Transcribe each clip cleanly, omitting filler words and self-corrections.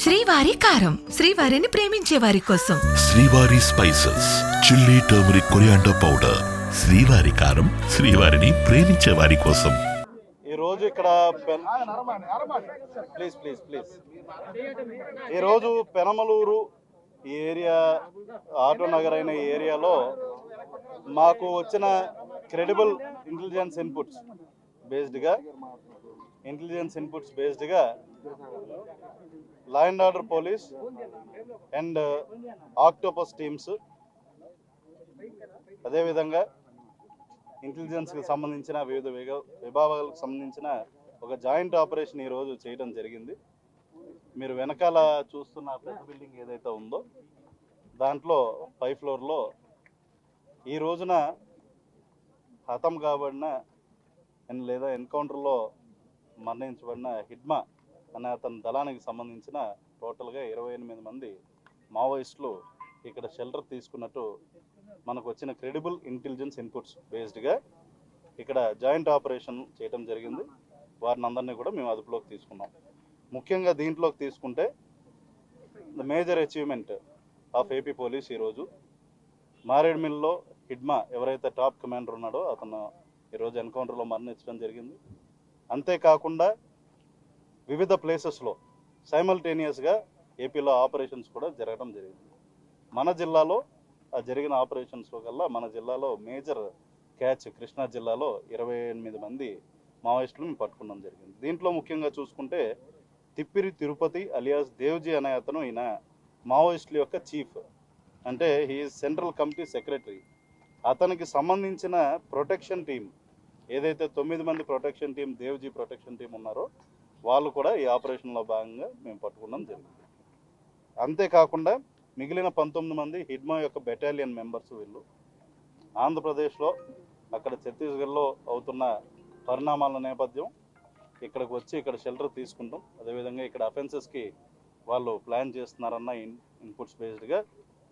శ్రీవారి కారం, శ్రీవారిని ప్రేమించే వారి కోసం. శ్రీవారి spices, chilli, turmeric, coriander powder. శ్రీవారి కారం, శ్రీవారిని ప్రేమించే వారి కోసం. ఈరోజు ఇక్కడ ప్లీజ్ ప్లీజ్ ప్లీజ్ ఈరోజు పెనమలూరు ఈ ఏరియా ఆటో నగర్ అయిన ఈ ఏరియాలో మాకు వచ్చిన క్రెడిబుల్ ఇంటెలిజెన్స్ ఇన్పుట్స్ బేస్డ్గా law and order police and Octopus teams, అదేవిధంగా ఇంటెలిజెన్స్కి సంబంధించిన వివిధ విభాగాలకు సంబంధించిన ఒక జాయింట్ ఆపరేషన్ ఈరోజు చేయడం జరిగింది. మీరు వెనకాల చూస్తున్న పెద్ద బిల్డింగ్ ఏదైతే ఉందో దాంట్లో 5th ఫ్లోర్లో ఈ రోజున హతం కాబడిన లేదా ఎన్కౌంటర్లో మరణించబడిన హిడ్మా అనే అతని దళానికి సంబంధించిన టోటల్గా 28 మంది మావోయిస్టులు ఇక్కడ షెల్టర్ తీసుకున్నట్టు మనకు వచ్చిన క్రెడిబుల్ ఇంటెలిజెన్స్ ఇన్పుట్స్ బేస్డ్గా ఇక్కడ జాయింట్ ఆపరేషన్ చేయడం జరిగింది. వారిని అందరినీ కూడా మేము అదుపులోకి తీసుకున్నాం. ముఖ్యంగా దీంట్లోకి తీసుకుంటే the major achievement of AP police ఈరోజు మారేడుమిల్లో హిడ్మా ఎవరైతే టాప్ కమాండర్ ఉన్నాడో అతను ఈరోజు ఎన్కౌంటర్లో మరణించడం జరిగింది. అంతేకాకుండా వివిధ ప్లేసెస్లో సైమల్టేనియస్గా ఏపీలో ఆపరేషన్స్ కూడా జరగడం జరిగింది. మన జిల్లాలో ఆ జరిగిన ఆపరేషన్స్లో కల్లా మన జిల్లాలో మేజర్ క్యాచ్ కృష్ణా జిల్లాలో 28 మంది మావోయిస్టులు మేము పట్టుకోవడం జరిగింది. దీంట్లో ముఖ్యంగా చూసుకుంటే తిప్పిరి తిరుపతి అలియాస్ దేవ్జీ అనే అతను ఈయన మావోయిస్టుల యొక్క చీఫ్, అంటే హీఈస్ సెంట్రల్ కమిటీ సెక్రటరీ. అతనికి సంబంధించిన ప్రొటెక్షన్ టీం ఏదైతే 9 మంది protection team Devji protection team ఉన్నారో వాళ్ళు కూడా ఈ ఆపరేషన్లో భాగంగా మేము పట్టుకోవడం జరిగింది. అంతేకాకుండా మిగిలిన 19 మంది హిడ్మా యొక్క బెటాలియన్ మెంబర్స్. వీళ్ళు ఆంధ్రప్రదేశ్లో అక్కడ ఛత్తీస్గఢ్లో అవుతున్న పరిణామాల నేపథ్యం ఇక్కడికి వచ్చి ఇక్కడ షెల్టర్ తీసుకుంటాం. అదేవిధంగా ఇక్కడ అఫెన్సెస్కి వాళ్ళు ప్లాన్ చేస్తున్నారన్న ఇన్పుట్స్ బేస్డ్గా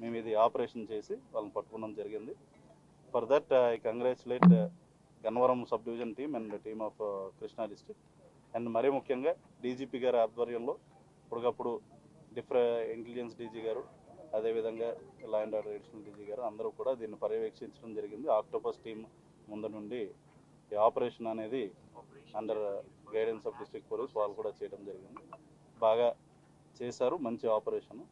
మేము ఇది ఆపరేషన్ చేసి వాళ్ళని పట్టుకోవడం జరిగింది. For that I congratulate Gannavaram sub division team and team of Krishna district. And మరీ ముఖ్యంగా డీజీపీ గారి ఆధ్వర్యంలో ఇప్పటికప్పుడు ఇంటెలిజెన్స్ డీజీ గారు, అదేవిధంగా లా అండ్ ఆర్డర్ అడిషనల్ డీజీ గారు అందరూ కూడా దీన్ని పర్యవేక్షించడం జరిగింది. ఆక్టోపస్ టీం ముందు నుండి ఈ ఆపరేషన్ అనేది under guidance of district police వాళ్ళు కూడా చేయడం జరిగింది. బాగా చేశారు, మంచి ఆపరేషన్.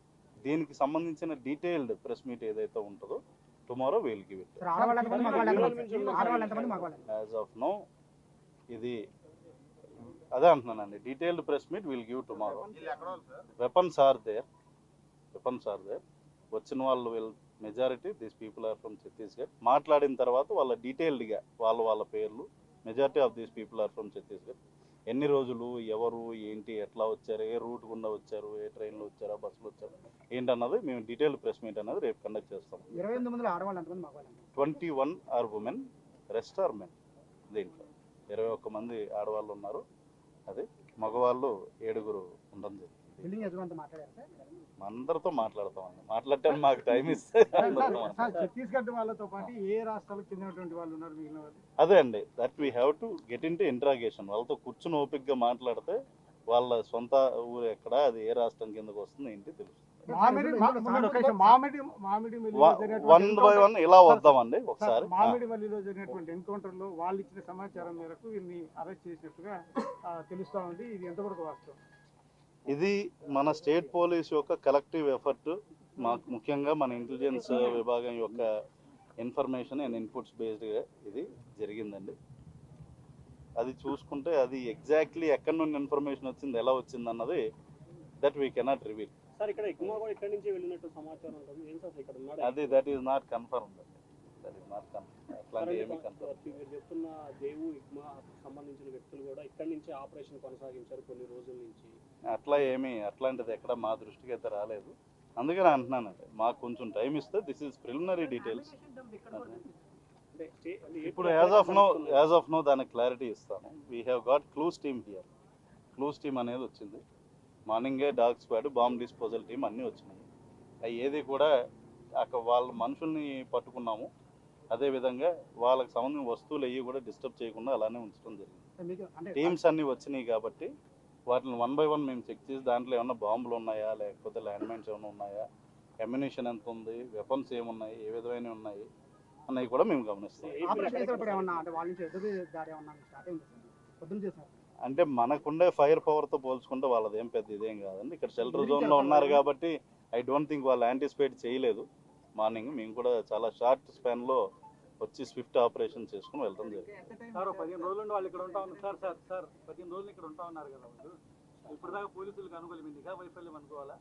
దీనికి సంబంధించిన డీటెయిల్డ్ ప్రెస్ మీట్ ఏదైతే ఉంటుందో tomorrow we'll give it. As of now ఇది అదే అంటున్నానండి, detailed press meet will give tomorrow. Weapons are there. వచ్చిన వాళ్ళు majority these people are from Chhattisgarh. మాట్లాడిన తర్వాత వాళ్ళ డీటెయిల్డ్గా వాళ్ళ పేర్లు, majority of these people are from Chhattisgarh. ఎన్ని రోజులు, ఎవరు, ఏంటి, ఎట్లా వచ్చారు, ఏ రూట్ గుండా వచ్చారు, ఏ ట్రైన్లో వచ్చారా, బస్సులో వచ్చారు ఏంటన్నది మేము డీటెయిల్డ్ ప్రెస్ మీట్ అనేది రేపు కండక్ట్ చేస్తాం. 21 are women, rest are men. దీంట్లో 21 మంది ఆడవాళ్ళు ఉన్నారు, అది మగవాళ్ళు 7 ఉండడం జరిగింది. అందరితో మాట్లాడతామండి, మాట్లాడటానికి మాకు టైం ఇస్తే ఛత్తీస్గఢ్ వాళ్ళతో పాటు ఏ రాష్ట్రాలకు చెందినటువంటి వాళ్ళు ఉన్నారు మిగిలిన వాళ్ళు? అదే అండి, that we have to get in to interrogation. వాళ్ళతో కూర్చుని ఓపిక్గా మాట్లాడితే వాళ్ళ సొంత ఊరు ఎక్కడ, అది ఏ రాష్ట్రం కిందకు వస్తుంది ఏంటి తెలుస్తుంది. వన్ బై వన్ ఇలా వద్దామండి ఒకసారి. మామిడివల్లిలో జరిగినటువంటి ఎన్కౌంటర్ లో వాళ్ళు ఇచ్చిన సమాచారం మేరకు వీళ్ళని అరెస్ట్ చేసినట్టుగా తెలుస్తా ఉంది. ఇది ఎంతవరకు వాస్తవం? ఇది మన స్టేట్ పోలీస్ యొక్క కలెక్టివ్ ఎఫర్ట్. మాకు ముఖ్యంగా మన ఇంటెలిజెన్స్ విభాగం యొక్క ఇన్ఫర్మేషన్ అండ్ ఇన్పుట్స్ బేస్డ్గా ఇది జరిగిందండి. అది చూసుకుంటే అది ఎగ్జాక్ట్లీ ఎక్కడి నుండి ఇన్ఫర్మేషన్ వచ్చింది, ఎలా వచ్చింది అన్నది దట్ వీ కెనాట్ రివీల్. అది దట్ ఈస్ నాట్ కన్ఫర్మ్. అట్లాంటి ఏమీ కన్ఫర్మ్. చెప్తున్న దేవు ఇగ్మా సంబంధించిన వ్యక్తులు కూడా ఇక్కడి నుంచి ఆపరేషన్ కొనసాగించారు కొన్ని రోజుల నుంచి. అట్లాంటిది ఎక్కడ మా దృష్టికి అయితే రాలేదు. అందుకని అంటున్నానండి, మాకు కొంచెం టైం ఇస్తే దిస్ ఈజ్ ప్రిలిమినరీ డీటెయిల్స్. ఇప్పుడు యాజ్ ఆఫ్ నో దానికి క్లారిటీ ఇస్తాను. We have got clues team here. Clues team అనేది వచ్చింది. మార్నింగే dog squad, bomb disposal team అన్నీ వచ్చినాయి. అవి ఏది కూడా అక్కడ వాళ్ళ మనుషుల్ని పట్టుకున్నాము. అదేవిధంగా వాళ్ళకి సంబంధించిన వస్తువులు అవి కూడా డిస్టర్బ్ చేయకుండా అలానే ఉంచడం జరిగింది. టీమ్స్ అన్నీ వచ్చినాయి కాబట్టి వాటిని 1 by 1 మేము చెక్ చేసి దాంట్లో ఏమన్నా బాంబులు ఉన్నాయా, లేకపోతే ల్యాండ్ మైన్స్ ఏమైనా ఉన్నాయా, అమ్యునిషన్ ఎంత ఉంది, వెపన్స్ ఏమున్నాయి, ఏ విధమైన ఉన్నాయి అన్నవి కూడా మేము గమనిస్తాం. ఆపరేషన్ చేసినప్పుడు ఏమన్నా అంటే వాళ్ళ నుంచి ఎదురు దాడి ఏమన్నా స్టార్ట్ అయింది పొద్దున చేశారు. అంటే మనకుండే ఫైర్ పవర్తో పోల్చుకుంటే వాళ్ళది ఏం పెద్ద ఇదేం కాదండి. ఇక్కడ షెల్టర్ జోన్లో ఉన్నారు కాబట్టి ఐ డోంట్ థింక్ వాళ్ళు యాంటిసిపేట్ చేయలేదు. మార్నింగ్ మేము కూడా చాలా షార్ట్ స్పాన్లో వచ్చి స్విఫ్ట్ ఆపరేషన్ చేసుకుని వెళ్ళడం జరిగింది. సార్ 15 రోజుల నుండి వాళ్ళు ఇక్కడ ఉంటా ఉన్నారు. సార్ 15 రోజులు ఇక్కడ ఉంటా ఉన్నారు కదా వాళ్ళు. ఇప్పుడు దాకా పోలీసులకు అనుకూలమే నిఘా వైఫల్యం అనుకోవాలా?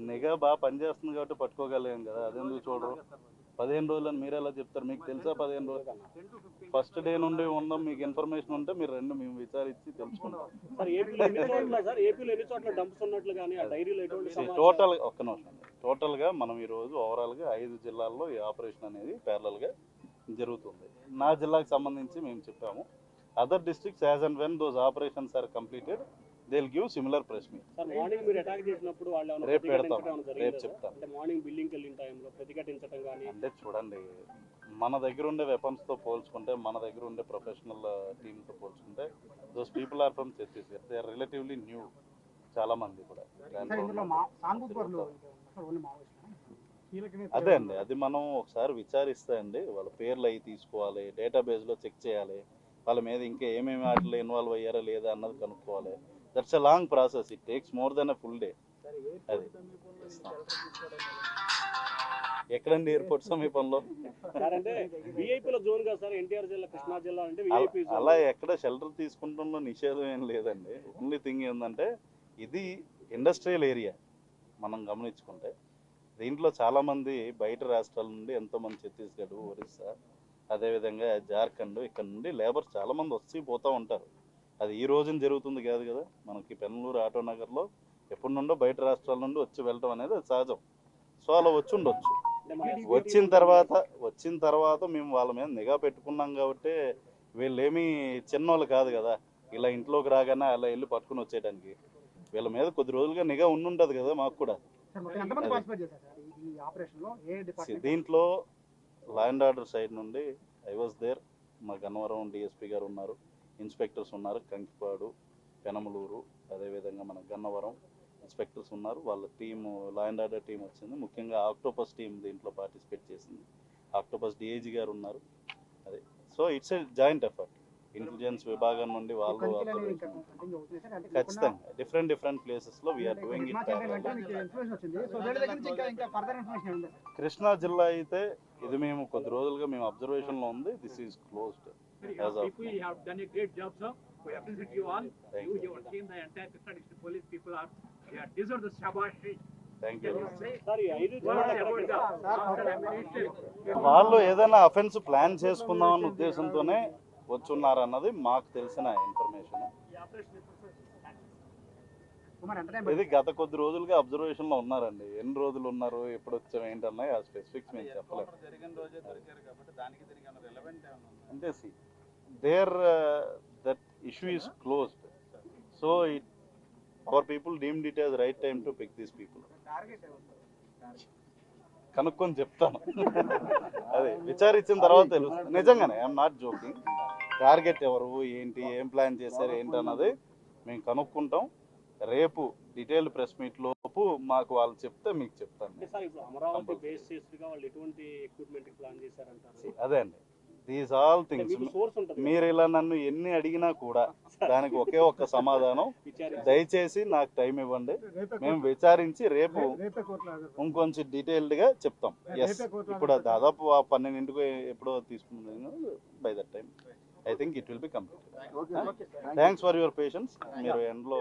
నిఘా బాగా పనిచేస్తుంది కాబట్టి పట్టుకోగలిగాం కదా, అదెందుకు చూడరు? 15 రోజులని మీరు ఎలా చెప్తారు? మీకు తెలుసా 15 రోజులు? ఫస్ట్ డే నుండి ఉందాం, మీకు ఇన్ఫర్మేషన్ ఉంటే మీరు రెండు మేము విచారించి తెలుసుకుంటాం. సార్ ఏపీలో ఎన్ని చోట్ల డంప్స్ ఉన్నట్లు కానీ ఆ డైరీలో ఎటువంటి టోటల్ ఒక్క నిమిషం అండి. టోటల్గా మనం ఈరోజు ఓవరాల్గా 5 జిల్లాల్లో ఈ ఆపరేషన్ అనేది ప్యారలల్గా జరుగుతుంది. నా జిల్లాకు సంబంధించి మేము చెప్పాము, other districts as and when those operations are completed they will give similar press meet. Sir morning మీరు అటాక్ చేసినప్పుడు వాళ్ళు రేపు పెడతాం, రేపు చెప్తాం. అంటే మార్నింగ్ బిల్డింగ్కి వెళ్ళిన టైంలో ప్రతిఘటించడం కానీ అంటే చూడండి, మన దగ్గర ఉండే వెపన్స్తో పోల్చుకుంటే, మన దగ్గర ఉండే ప్రొఫెషనల్ టీమ్తో పోల్చుకుంటే those people are from Chhattisgarh, they are relatively new చాలా మంది కూడా. అదే అండి, అది మనం ఒకసారి విచారిస్తే అండి వాళ్ళ పేర్లు అవి తీసుకోవాలి, డేటాబేస్లో చెక్ చేయాలి, వాళ్ళ మీద ఇంకా ఏమేమి వాటిలో ఇన్వాల్వ్ అయ్యారా లేదా అన్నది కనుక్కోవాలి. That's a long process, it takes more than a full day. అది ఎక్కడండి ఎయిర్పోర్ట్ సమీపంలో? అంటే విఐపీల జోన్ కదా సార్, ఎన్టీఆర్ జిల్లా, కృష్ణా జిల్లా అంటే విఐపీ. అలా ఎక్కడ షెల్టర్ తీసుకుంటున్న నిషేధం ఏం లేదండి. ఓన్లీ థింగ్ ఏంటంటే ఇది ఇండస్ట్రియల్ ఏరియా మనం గమనించుకుంటే. దీంట్లో చాలామంది బయట రాష్ట్రాల నుండి ఎంతోమంది ఛత్తీస్గఢ్, ఒరిస్సా, అదేవిధంగా జార్ఖండ్, ఇక్కడ నుండి లేబర్స్ చాలామంది వచ్చి పోతూ ఉంటారు. అది ఈ రోజున జరుగుతుంది కాదు కదా, మనకి పెనలూరు ఆటో నగర్లో ఎప్పటి నుండో బయట రాష్ట్రాల నుండి వచ్చి వెళ్ళడం అనేది అది సహజం. సో అలా వచ్చి ఉండొచ్చు. వచ్చిన తర్వాత మేము వాళ్ళ మీద నిఘా పెట్టుకున్నాం కాబట్టి వీళ్ళేమీ చిన్నోళ్ళు కాదు కదా, ఇలా ఇంట్లోకి రాగానే అలా వెళ్ళి పట్టుకుని వచ్చేయడానికి. వీళ్ళ మీద కొద్ది రోజులుగా నిఘా ఉండుంటుంది కదా మాకు కూడా. దీంట్లో లా అండ్ ఆర్డర్ సైడ్ నుండి ఐ వాజ్ దేర్, మా గన్నవరం డిఎస్పీ గారు ఉన్నారు, ఇన్స్పెక్టర్స్ ఉన్నారు, కంకిపాడు, పెనమలూరు, అదేవిధంగా మన గన్నవరం ఇన్స్పెక్టర్స్ ఉన్నారు. వాళ్ళ team, law and order team వచ్చింది. ముఖ్యంగా ఆక్టోపస్ టీం దీంట్లో పార్టిసిపేట్ చేసింది. ఆక్టోపస్ డిఐజీ గారు ఉన్నారు. అదే, so it's a joint effort. Intelligence విభాగం నుండి వాళ్ళు ఖచ్చితంగా డిఫరెంట్ ప్లేసెస్లో వీఆర్ డూయింగ్ ఇట్. కృష్ణా జిల్లా అయితే ఇది మేము కొద్ది రోజులుగా మేము అబ్జర్వేషన్లో ఉంది. This is closed. వాళ్ళు ఏదైనా అఫెన్స్ ప్లాన్ చేసుకుందామన్న ఉద్దేశంతోనే వచ్చున్నారన్నది మాకు తెలిసిన ఇన్ఫర్మేషన్. ఇది గత కొద్ది రోజులుగా అబ్జర్వేషన్ లో ఉన్నారండి. ఎన్ని రోజులు ఉన్నారు, ఎప్పుడు వచ్చాం, ఏంటన్నాయి ఆ స్పెసిఫిక్స్ మేము చెప్పలేము. అంటే there that issue is closed. So our people deemed it as right time to pick these people. కనుక్కొని చెప్తాను. అదే విచారించిన తర్వాత తెలుస్తుంది. నిజంగానే ఐఎమ్ నాట్ జోకింగ్. టార్గెట్ ఎవరు, ఏంటి, ఏం ప్లాన్ చేశారు, ఏంటి అన్నది మేము కనుక్కుంటాం. రేపు డీటెయిల్డ్ ప్రెస్ మీట్ లోపు మాకు వాళ్ళు చెప్తే మీకు చెప్తాను. అదే అండి, దీస్ ఆల్ థింగ్స్. మీరు ఇలా నన్ను ఎన్ని అడిగినా కూడా దానికి ఒకే ఒక్క సమాధానం, దయచేసి నాకు టైం ఇవ్వండి, మేము విచారించి రేపు ఇంకొంచెం డీటెయిల్డ్గా చెప్తాం. ఎస్, ఇప్పుడు దాదాపు 12ంటికి ఎప్పుడో తీసుకున్నాను. By that time I think it will be complete. Thanks for your patience. మీరు ఎండ్లో